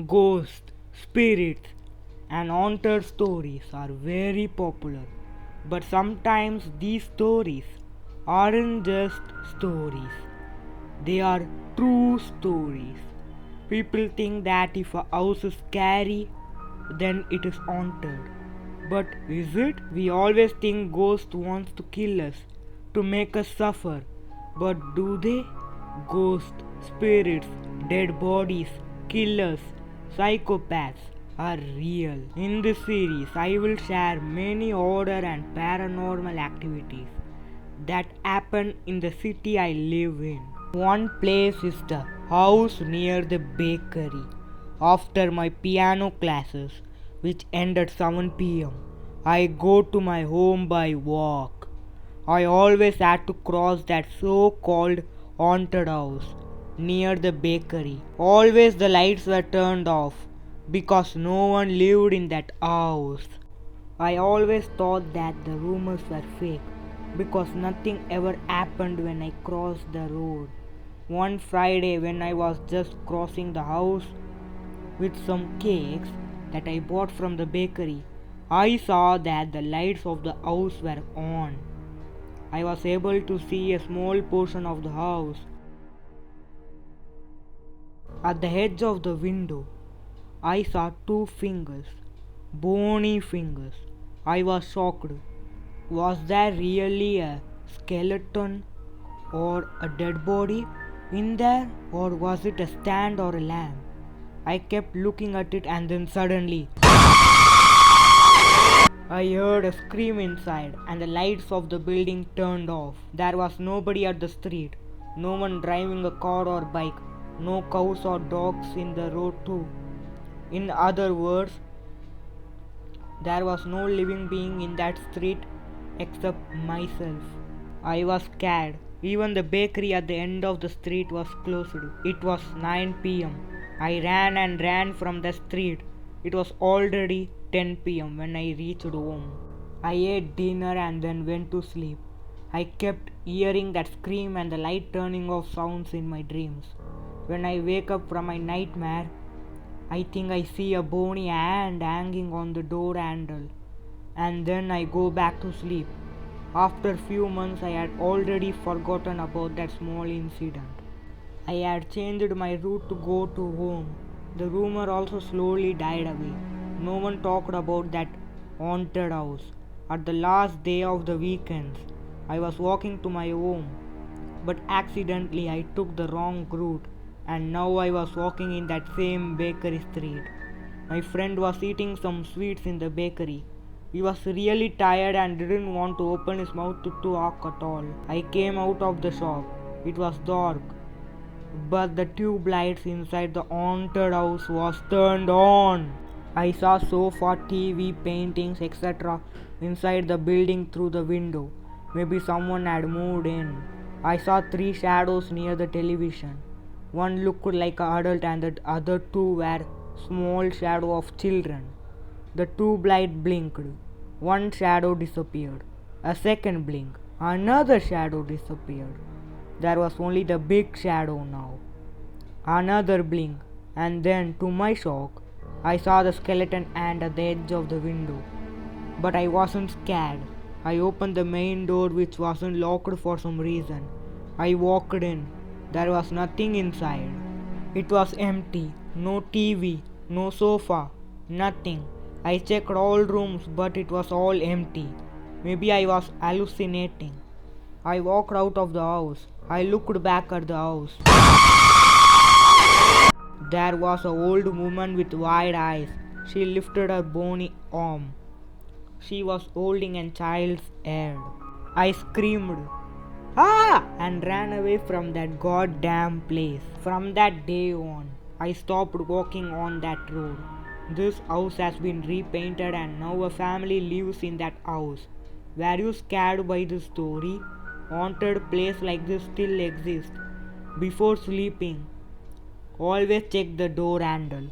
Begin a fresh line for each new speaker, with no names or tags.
Ghosts, spirits, and haunted stories are very popular. But sometimes these stories aren't just stories, they are true stories. People think that if a house is scary, then it is haunted. But is it? We always think ghost wants to kill us, to make us suffer. But do they? Ghosts, spirits, dead bodies, killers, psychopaths are real. In this series, I will share many horror and paranormal activities that happen in the city I live in. One place is the house near the bakery. After my piano classes, which end at 7 pm, I go to my home by walk. I always had to cross that so called haunted house near the bakery. Always the lights were turned off because no one lived in that house. I always thought that the rumors were fake because nothing ever happened when I crossed the road. One Friday, when I was just crossing the house with some cakes that I bought from the bakery, I saw that the lights of the house were on. I was able to see a small portion of the house. At the edge of the window, I saw two fingers, bony fingers. I was shocked. Was there really a skeleton or a dead body in there, or was it a stand or a lamp? I kept looking at it, and then suddenly I heard a scream inside and the lights of the building turned off. There was nobody at the street, no one driving a car or bike, no cows or dogs in the road too. In other words, there was no living being in that street except myself. I was scared. Even the bakery at the end of the street was closed. It was 9 pm. I ran and ran from the street. It was already 10 pm when I reached home. I ate dinner and then went to sleep. I kept hearing that scream and the light turning off sounds in my dreams. When I wake up from my nightmare, I think I see a bony hand hanging on the door handle, and then I go back to sleep. After a few months, I had already forgotten about that small incident. I had changed my route to go to home. The rumor also slowly died away. No one talked about that haunted house. At the last day of the weekends, I was walking to my home, but accidentally I took the wrong route, and now I was walking in that same bakery street. My friend was eating some sweets in the bakery. He was really tired and didn't want to open his mouth to talk at all. I came out of the shop. It was dark, but the tube lights inside the haunted house was turned on. I saw sofa, TV, paintings, etc. inside the building through the window. Maybe someone had moved in. I saw 3 shadows near the television. One looked like an adult and the other 2 were small shadows of children. The tube light blinked. One shadow disappeared. A second blink. Another shadow disappeared. There was only the big shadow now. Another blink, and then, to my shock, I saw the skeleton hand at the edge of the window. But I wasn't scared. I opened the main door, which wasn't locked for some reason. I walked in. There was nothing inside. It was empty. No TV, no sofa, nothing. I checked all rooms, but it was all empty. Maybe I was hallucinating. I walked out of the house. I looked back at the house. There was an old woman with wide eyes. She lifted her bony arm. She was holding a child's head. I screamed, "Ah!" and ran away from that goddamn place. From that day on, I stopped walking on that road. This house has been repainted and now a family lives in that house. Were you scared by this story? Haunted place like this still exist. Before sleeping, always check the door handle.